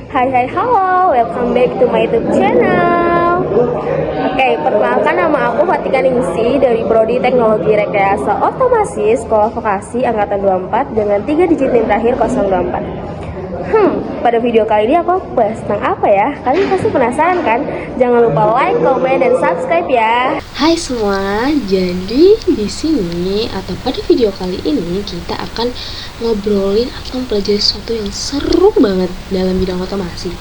Halo, welcome back to my YouTube channel. Oke, perkenalkan nama aku Fatika Ningsi dari Prodi Teknologi Rekayasa Otomasi Sekolah Vokasi Angkatan 24 dengan 3 digit NIM terakhir 024. Pada video kali ini aku bahas tentang apa ya? Kalian pasti penasaran kan? Jangan lupa like, comment, dan subscribe ya. Hai semua, jadi di sini atau pada video kali ini kita akan ngobrolin atau mempelajari sesuatu yang seru banget dalam bidang otomasi.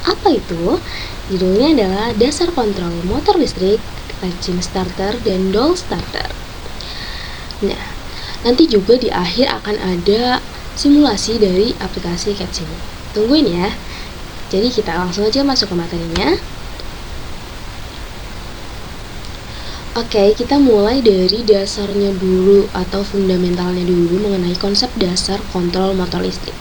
Apa itu? Judulnya adalah dasar kontrol motor listrik, catching starter, dan doll starter. Nah, nanti juga di akhir akan ada simulasi dari aplikasi catching. Tungguin ya. Jadi kita langsung aja masuk ke materinya. Oke, kita mulai dari dasarnya dulu atau fundamentalnya dulu mengenai konsep dasar kontrol motor listrik.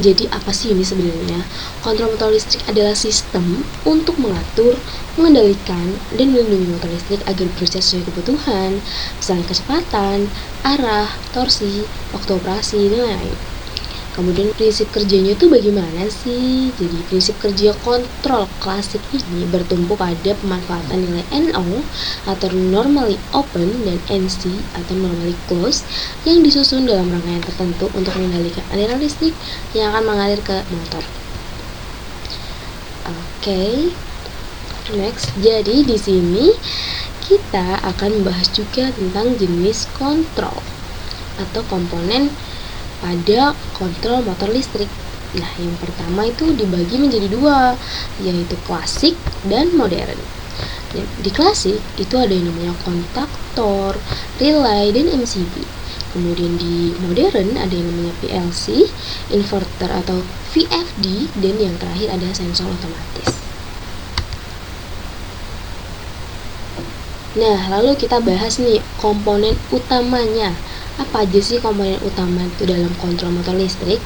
Jadi apa sih ini sebenarnya? Kontrol motor listrik adalah sistem untuk mengatur, mengendalikan, dan melindungi motor listrik agar bekerja sesuai kebutuhan, misalnya kecepatan, arah, torsi, waktu operasi, dan lain-lain. Kemudian prinsip kerjanya itu bagaimana sih? Jadi prinsip kerja kontrol klasik ini bertumpu pada pemanfaatan nilai NO atau normally open dan NC atau normally closed yang disusun dalam rangkaian tertentu untuk mengendalikan aliran listrik yang akan mengalir ke motor. Oke. Next, jadi di sini kita akan membahas juga tentang jenis kontrol atau komponen pada kontrol motor listrik. Nah, yang pertama itu dibagi menjadi dua, yaitu klasik dan modern. Di klasik itu ada yang namanya kontaktor, relay, dan MCB. Kemudian di modern ada yang namanya PLC, inverter atau VFD, dan yang terakhir ada sensor otomatis. Nah, lalu kita bahas nih komponen utamanya. Apa aja sih komponen utama itu dalam kontrol motor listrik?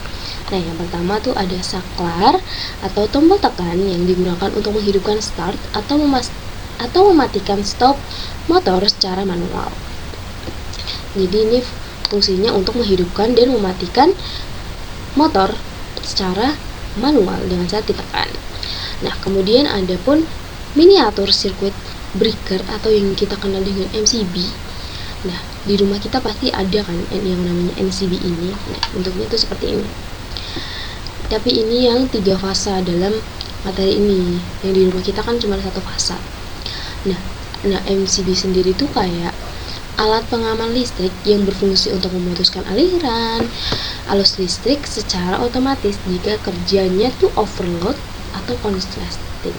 Nah, yang pertama tuh ada saklar atau tombol tekan yang digunakan untuk menghidupkan start atau mematikan stop motor secara manual. Jadi ini fungsinya untuk menghidupkan dan mematikan motor secara manual dengan cara ditekan. Nah, kemudian ada pun miniatur circuit breaker atau yang kita kenal dengan MCB. Nah, di rumah kita pasti ada kan yang namanya MCB ini. Nah, bentuknya itu seperti ini. Tapi ini yang 3 fasa dalam materi ini. Yang di rumah kita kan cuma 1 fasa. Nah, MCB sendiri itu kayak alat pengaman listrik yang berfungsi untuk memutuskan aliran arus listrik secara otomatis jika kerjanya tuh overload atau konsleting.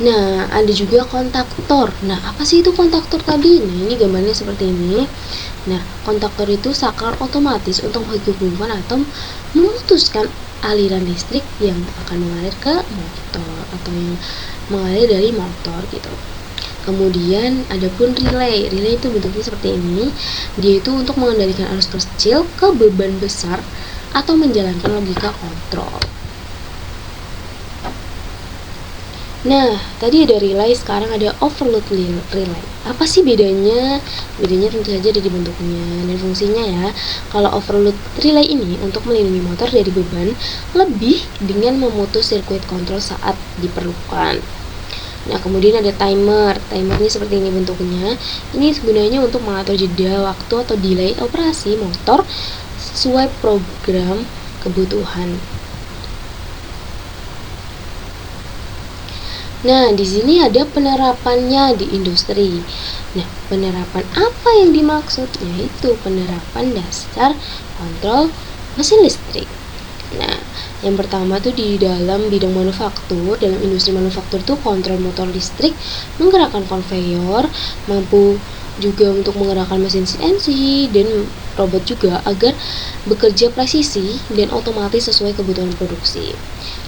Nah, ada juga kontaktor. Nah, apa sih itu kontaktor tadi? Nah, ini gambarnya seperti ini. Nah, kontaktor itu saklar otomatis untuk menghubungkan atau memutuskan aliran listrik yang akan mengalir ke motor atau yang mengalir dari motor gitu. Kemudian ada pun relay. Relay itu bentuknya seperti ini. Dia itu untuk mengendalikan arus kecil ke beban besar atau menjalankan logika kontrol. Nah, tadi ada relay, sekarang ada overload relay. Apa sih bedanya? Bedanya tentu saja ada di bentuknya dan fungsinya ya. Kalau overload relay ini untuk melindungi motor dari beban lebih dengan memutus sirkuit kontrol saat diperlukan. Nah, kemudian ada timer. Timer ini seperti ini bentuknya. Ini gunanya untuk mengatur jeda waktu atau delay operasi motor sesuai program kebutuhan. Nah, di sini ada penerapannya di industri. Nah, penerapan apa yang dimaksud? Yaitu penerapan dasar kontrol mesin listrik. Nah, yang pertama tuh di dalam bidang manufaktur, dalam industri manufaktur tuh kontrol motor listrik menggerakkan konveyor, mampu juga untuk menggerakkan mesin CNC dan robot juga agar bekerja presisi dan otomatis sesuai kebutuhan produksi.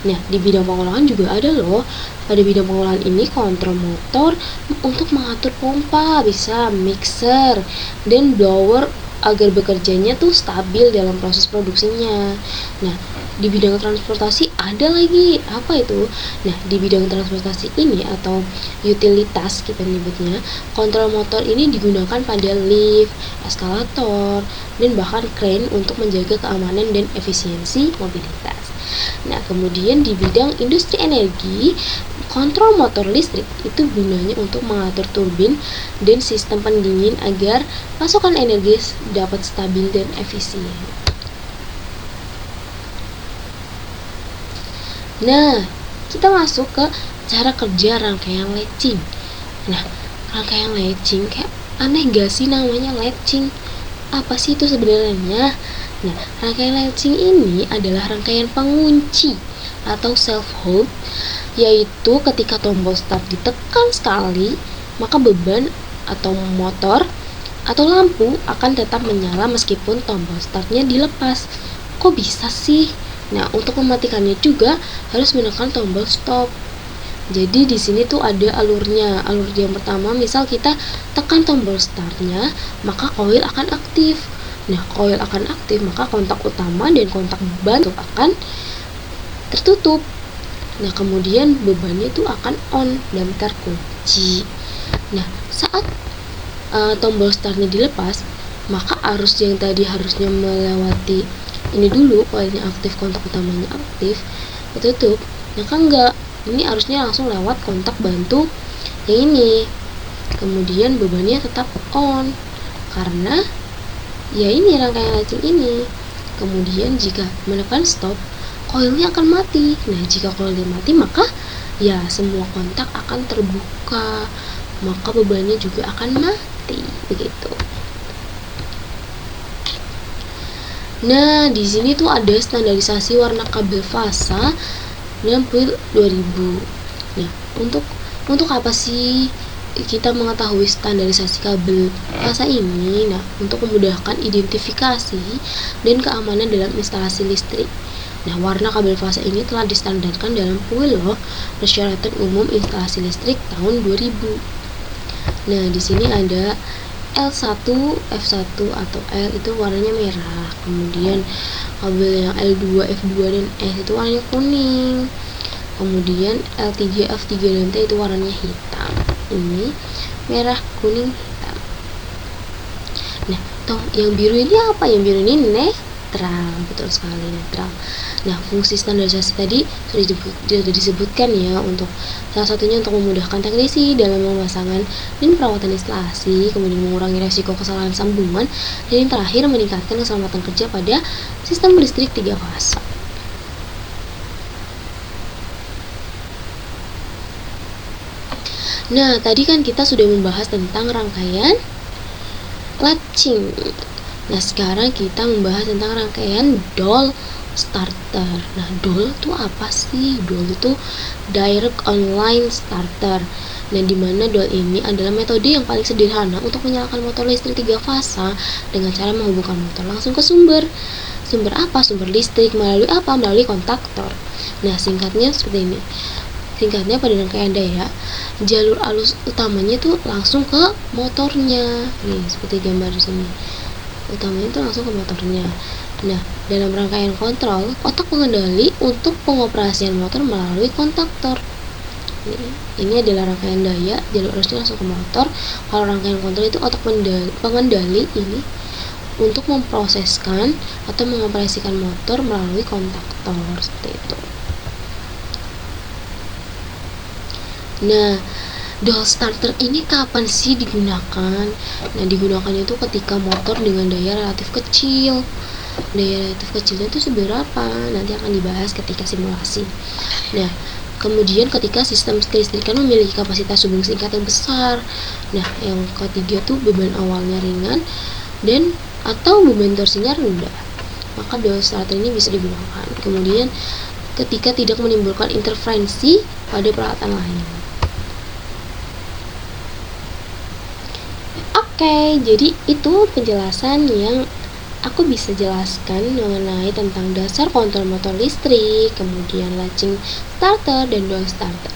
Nah, di bidang pengolahan juga ada loh. Pada bidang pengolahan ini kontrol motor untuk mengatur pompa, bisa mixer dan blower agar bekerjanya tuh stabil dalam proses produksinya. Nah, di bidang transportasi ada lagi, apa itu? Nah, di bidang transportasi ini atau utilitas kita nyebutnya, kontrol motor ini digunakan pada lift, eskalator, dan bahkan crane untuk menjaga keamanan dan efisiensi mobilitas. Nah, kemudian di bidang industri energi, kontrol motor listrik itu gunanya untuk mengatur turbin dan sistem pendingin agar pasokan energi dapat stabil dan efisien. Nah, kita masuk ke cara kerja rangkaian latching. Nah, rangkaian latching kayak aneh gak sih namanya latching? Apa sih itu sebenarnya? Nah, rangkaian latching ini adalah rangkaian pengunci atau self hold, yaitu ketika tombol start ditekan sekali, maka beban atau motor atau lampu akan tetap menyala meskipun tombol startnya dilepas. Kok bisa sih? Nah, untuk mematikannya juga harus menekan tombol stop. Jadi di sini tuh ada alurnya. Alur yang pertama, misal kita tekan tombol startnya, maka koil akan aktif. Nah, koil akan aktif, maka kontak utama dan kontak beban akan tertutup. Nah, kemudian bebannya itu akan on dan terkunci. Nah, saat tombol startnya dilepas, maka arus yang tadi harusnya melewati ini dulu, koilnya aktif, kontak utamanya aktif, tertutup. Nah, kan enggak, ini harusnya langsung lewat kontak bantu yang ini. Kemudian bebannya tetap on karena ya ini rangkaian latching ini. Kemudian jika menekan stop, koilnya akan mati. Nah, jika koilnya mati, maka ya semua kontak akan terbuka, maka bebannya juga akan mati, begitu. Nah, di sini tuh ada standarisasi warna kabel fasa dalam PUIL 2000. Nah, untuk apa sih kita mengetahui standarisasi kabel fasa ini? Nah, untuk memudahkan identifikasi dan keamanan dalam instalasi listrik. Nah, warna kabel fasa ini telah distandarkan dalam PUIL loh, Persyaratan Umum Instalasi Listrik tahun 2000. Nah, di sini ada L1, F1 atau L itu warnanya merah. Kemudian kabel yang L2, F2 dan S itu warnanya kuning. Kemudian L3, F3 dan T itu warnanya hitam. Ini merah, kuning, hitam. Nah, yang biru ini apa? Yang biru ini netral, betul sekali, netral. Nah, fungsi standarisasi tadi sudah disebutkan ya, untuk salah satunya untuk memudahkan teknisi dalam pemasangan dan perawatan instalasi, kemudian mengurangi resiko kesalahan sambungan, dan yang terakhir meningkatkan keselamatan kerja pada sistem listrik 3 fasa. Nah, tadi kan kita sudah membahas tentang rangkaian latching. Nah, sekarang kita membahas tentang rangkaian DOL starter. Nah, DOL itu apa sih? DOL itu Direct Online Starter. Nah, dimana DOL ini adalah metode yang paling sederhana untuk menyalakan motor listrik 3 fasa dengan cara menghubungkan motor langsung ke sumber. Sumber apa? Sumber listrik melalui apa? Melalui kontaktor. Nah, singkatnya seperti ini. Singkatnya, pada rangkaian daya, jalur arus utamanya tuh langsung ke motornya. Nih, seperti gambar di sini. Utamanya itu langsung ke motornya. Nah, dalam rangkaian kontrol, otak pengendali untuk pengoperasian motor melalui kontaktor. Ini adalah rangkaian daya, jalur arusnya langsung ke motor. Kalau rangkaian kontrol itu otak pengendali ini untuk memproseskan atau mengoperasikan motor melalui kontaktor, seperti itu. Nah, DOL starter ini kapan sih digunakan? Nah, digunakannya itu ketika motor dengan daya relatif kecil. Daya relatif kecilnya itu seberapa? Nanti akan dibahas ketika simulasi. Nah, kemudian ketika sistem kelistrikan memiliki kapasitas hubung singkat yang besar. Nah, yang ketiga tuh beban awalnya ringan dan atau beban torsinya rendah, maka DOL starter ini bisa digunakan. Kemudian ketika tidak menimbulkan interferensi pada peralatan lain. Oke, jadi itu penjelasan yang aku bisa jelaskan mengenai tentang dasar kontrol motor listrik, kemudian latching starter dan DOL starter.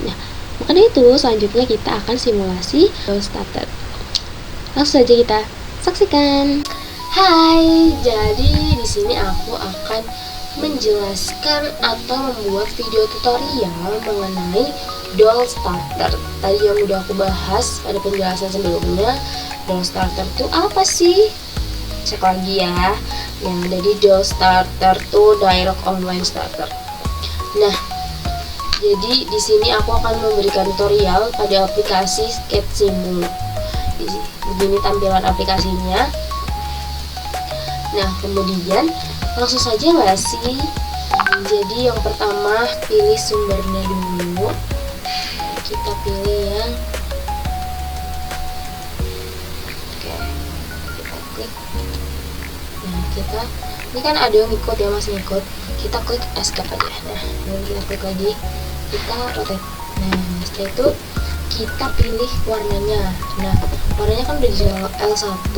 Nah, maka dari itu selanjutnya kita akan simulasi DOL starter. Langsung saja kita saksikan. Hai, jadi di sini aku akan menjelaskan atau membuat video tutorial mengenai doll starter. Tadi yang udah aku bahas pada penjelasan sebelumnya. Doll starter tuh apa sih? Cek lagi ya. Yang ada di doll starter tuh direct online starter. Nah, jadi di sini aku akan memberikan tutorial pada aplikasi Sketchimul. Begini tampilan aplikasinya. Nah, kemudian langsung saja nggak sih? Jadi yang pertama pilih sumbernya dulu. Kita pilih yang oke, kita klik. Nah, ini kan ada yang ikut ya, masih ikut. Kita klik escape aja. Nah, kemudian kita klik lagi, kita rotate. Nah, setelah itu kita pilih warnanya. Nah, warnanya kan udah di L1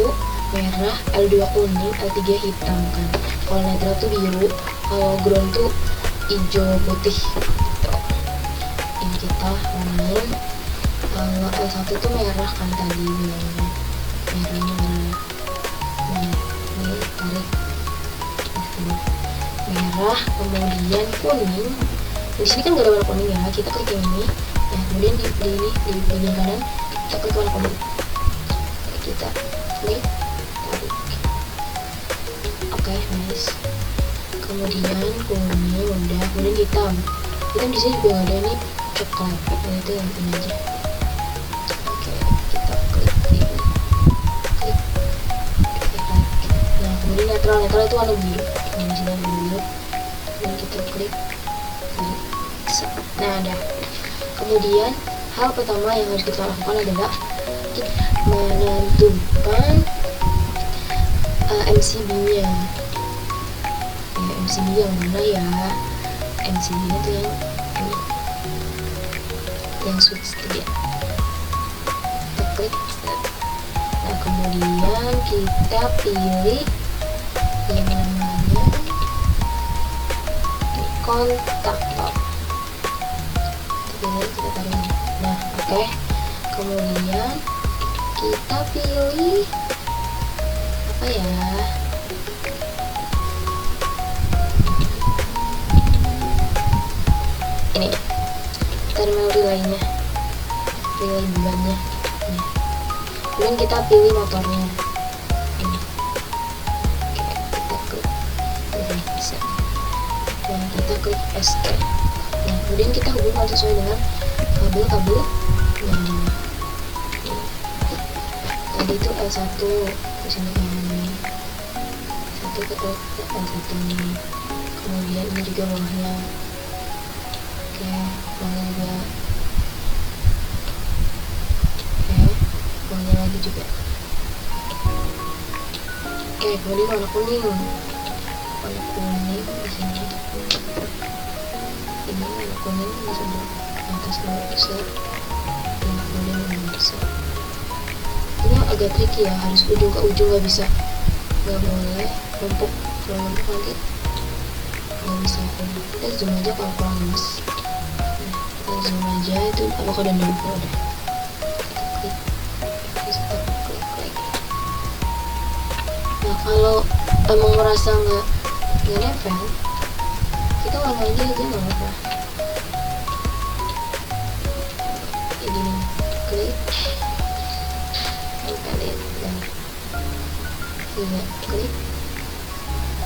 merah, L2 kuning, L3 hitam kan. Kalau netral tuh biru, kalau ground tuh hijau putih gitu. Ini kita warnain. Kalau L1 tuh merah kan tadi bilangnya, merahnya merah. Nah, ini tarik merah, kemudian kuning. Di sini kan gak ada warna kuning ya, kita klik yang ini. Nah, kemudian di bagian kanan kita klik warna kuning. Kita klik, tarik. Oke, nice. Kemudian kuning udah, kemudian hitam. Hitam di sini juga ada nih, coklat. Nah, itu yang ini aja. Oke, kita klik ini. Klik. Nah, kemudian netral itu warna biru. Nah, di sini biru. Kemudian kita klik. Nah, ada. Kemudian hal pertama yang harus kita lakukan adalah menentukan MCB-nya. Ya, MCB yang mana ya? MCB-nya tuh yang ini, yang switch 3. Kita klik. Nah, kemudian kita pilih yang namanya kontak. Kita taruh. Nah, oke. Kemudian kita pilih apa ya? Ini terminal relaynya, relay bulannya. Nah, kemudian kita pilih motornya. Ini. Oke, kita klik. Ini bisa. Nah, kita klik ST. Nah, kemudian kita hubungkan sesuai dengan kabel. Nah, tadi itu L1 di sini kan ini. Satu ke L1 ini. Kemudian ini juga bawahnya. Oke, bawahnya juga. Oke, bawahnya lagi juga. Oke, kemudian warna kuning. Warna kuning di sini. Ini warna kuning di sebelah atas bawah besar. Nah, kemudian ini besar. Ini agak tricky ya, harus ujung ke ujung, nggak bisa, nggak boleh numpuk. Kalau numpuk nanti nggak bisa. Kita zoom aja kalau kurang lemes. Nah, kita zoom aja itu apakah udah numpuk. Udah, kita klik, kita klik lagi. Nah, kalau emang merasa nggak nempel, kita ulang lagi aja nggak apa-apa. Kayak gini, klik, tempelin, dan juga klik,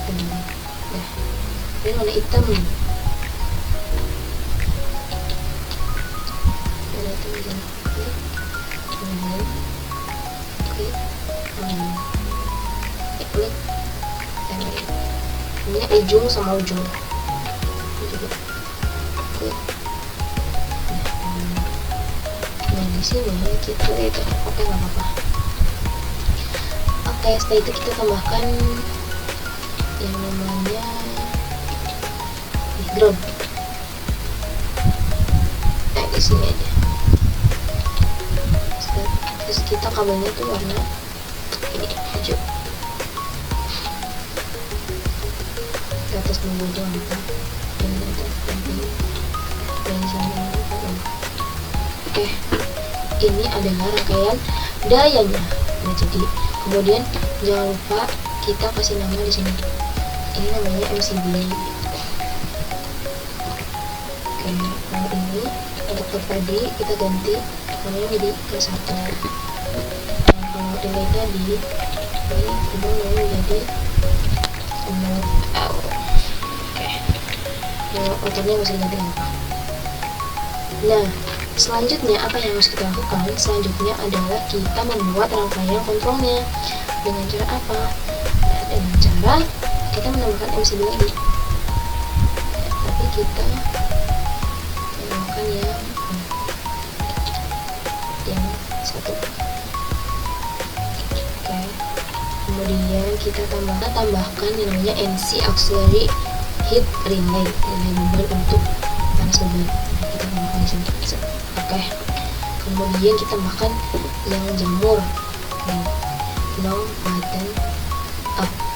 dan dah. Ini warna hitam. Warna hitam di sini, klik, kemudian klik, klik, tempelin. Ini ujung sama ujung. Ini juga klik. Nah, di sini kita itu oke, nggak apa-apa. Oke, setelah itu kita tambahkan yang namanya ground. Nah, di sini aja. Terus kita kabelnya tuh warna ini hijau. Di atas dulu itu apa? Ini atas ini. Dan di sini apa? Oke, ini adalah rangkaian dayanya. Nah, jadi kemudian jangan lupa kita kasih nama di sini. Ini namanya MCB. ini untuk tab tadi kita ganti namanya jadi ke1. Kalau delay tadi ini kita mau jadi L. Oke. Motornya bisa diganti apa? Nah, selanjutnya apa yang harus kita lakukan? Selanjutnya adalah kita membuat rangkaian kontrolnya. Dengan cara apa? Nah, dengan cara kita menambahkan MCB lagi. Tapi kita menambahkan yang satu. Oke. Kemudian kita tambahkan yang namanya NC auxiliary heat relay beban untuk panas beban. Kita tambahkan di sini. Oke. Kemudian kita tambahkan yang jamur long button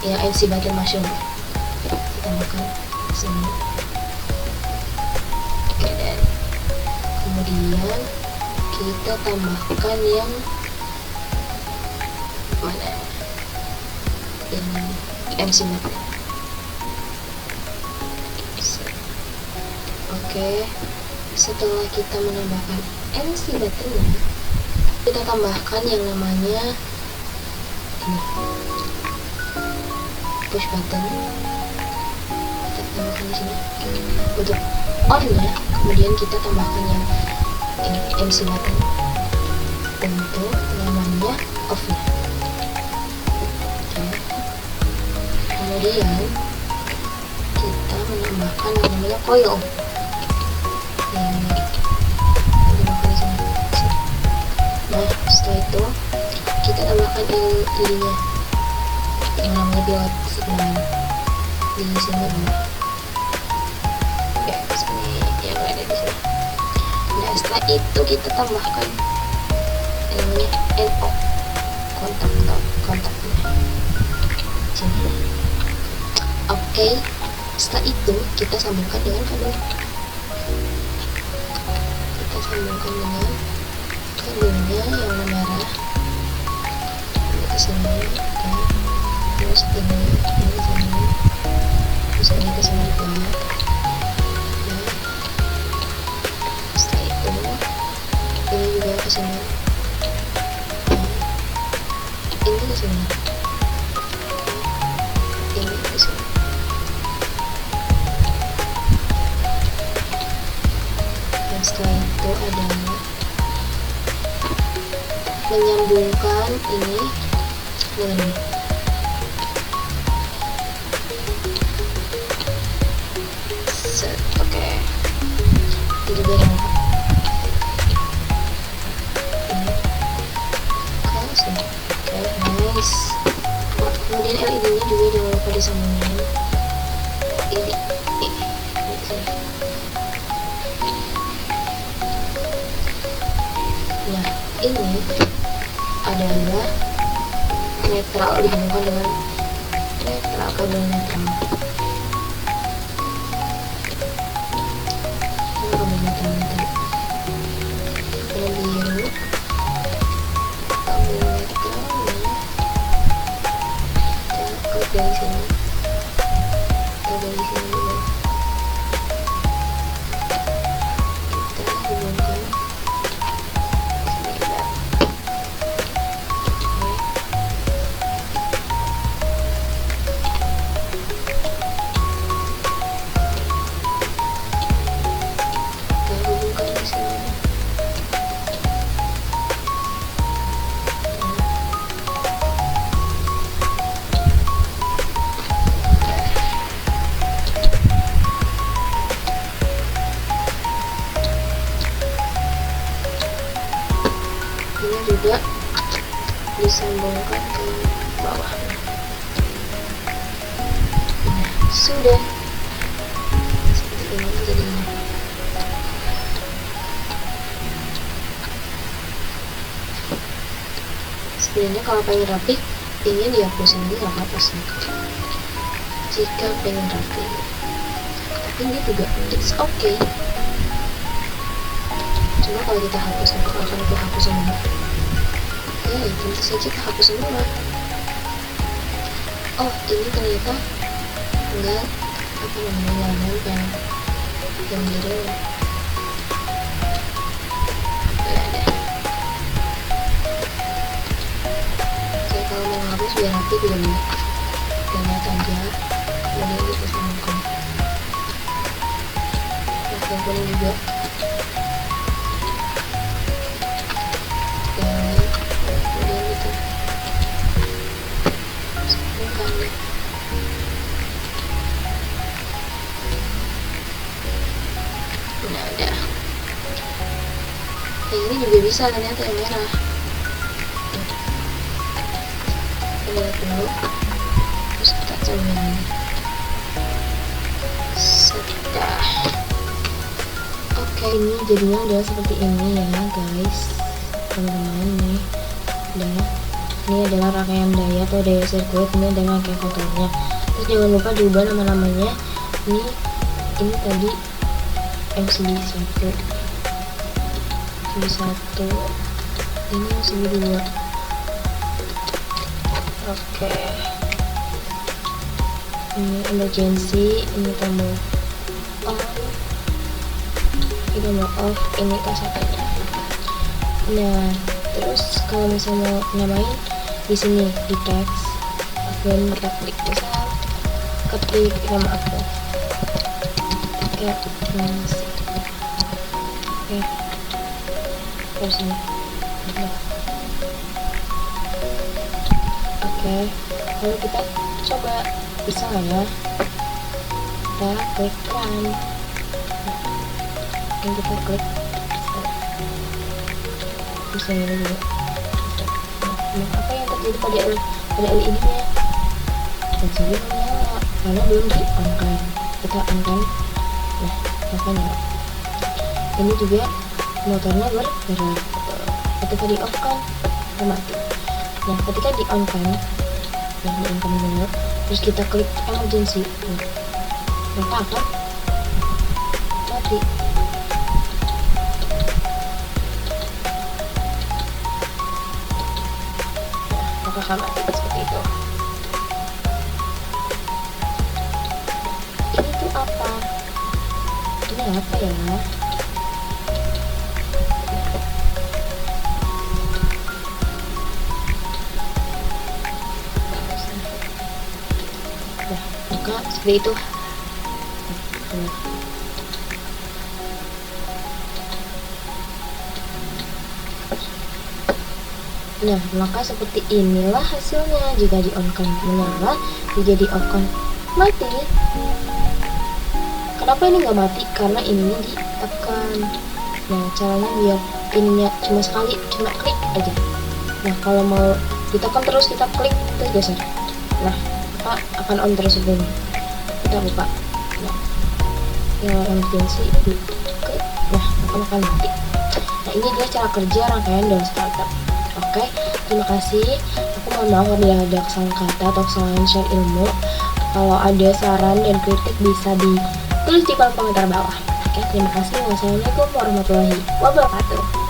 ya NC button mushroom. Kita tambahkan di sini. Oke, dan kemudian kita tambahkan yang mana? Yang MC button. Oke, setelah kita menambahkan MC buttonnya, kita tambahkan yang namanya ini push button. Kita tambahkan di sini untuk on-nya. Kemudian kita tambahkan yang ini MC button untuk namanya off-nya. Oke. Kemudian kita menambahkan yang namanya coil. Nah, setelah itu kita tambahkan lilinya yang namanya pilot signal di sini ya, sini yang ada di sini. Nah, setelah itu kita tambahkan yang namanya NO kontaknya sini. Oke, setelah itu kita sambungkan dengan kabel. Kita sambungkan dengan kabelnya yang warna merah ini ke sini, terus ini ke sini, terus ini ke sini juga. Nah, setelah itu ini juga ke sini, ini ke sini, ini ke sini. Dan setelah itu adalah menyambungkan ini dengan ini. Set, oke. Ini juga yang ini ke sini. Oke, nice. Kemudian LED-nya juga jangan lupa disambungin. Ini sini. Nah, ini adalah netral, dihubungkan dengan netral, kabel netral. Ini kabel netral tadi. Yang biru kabel netralnya kita dari sini, dari sini juga. Kita hubungkan juga disambungkan ke bawah. Nah, sudah seperti ini jadinya. Sebenarnya kalau pengen rapi, ingin dihapusin ini nggak apa-apa sih. Jika pengen rapi, tapi ini juga it's okay. Cuma kalau kita hapus, apakah akan kita hapus semua? Ya, tentu saja kita hapus semua. Oh, ini ternyata enggak apa namanya yang biru. Oke, kalau mau hapus biar rapi juga nih. Kita lihat aja. Kemudian kita sambungkan. Yang kuning juga. Kemudian kita sambungkan. Nah, udah. Kayak ini juga bisa ternyata yang merah. Kita lihat dulu. Terus kita colokin. Sudah. Oke, ini jadinya adalah seperti ini ya guys, teman-teman. Nih udah, ini adalah rangkaian daya atau daya sirkuit, ini adalah rangkaian kontrolnya. Terus jangan lupa diubah nama-namanya. Ini tadi MCB 1, ini MCB 2. Oke, ini emergency, ini tombol on, ini tombol off, ini kasetnya. Nah, terus kalau misalnya mau nyamain di sini di teks, dan kita klik misal ketik nama aku. Oke, terus ini. Oke, lalu kita coba bisa nggak ya? Kita klik run. Dan kita klik bisa ini juga. Nah, apa yang terjadi pada LED nya? Jadi menyala karena belum di on kan. Kita on kan. Nah, makanya ini juga motornya bergerak. Ketika di off kan mati. Nah, ketika di on kan, dulu, terus kita klik emergency, maka akan mati. Maka akan mati seperti itu. Ini tuh apa? Ini apa ya? Maka seperti itu. Nah, maka seperti inilah hasilnya. Jika di on kan menyala, jika di off kan mati. Kenapa ini nggak mati? Karena ininya ditekan. Nah, caranya biar ininya cuma sekali, cuma klik aja. Nah, kalau mau ditekan terus kita klik terus geser. Nah, maka akan on terus sebelum kita buka. Nah, yang emergency di klik. Nah, akan mati. Nah, ini dia cara kerja rangkaian dan startup. Oke, terima kasih. Aku mohon maaf apabila ada kesalahan kata atau kesalahan share ilmu. Kalau ada saran dan kritik bisa ditulis di kolom komentar bawah. Oke, terima kasih. Wassalamualaikum warahmatullahi wabarakatuh.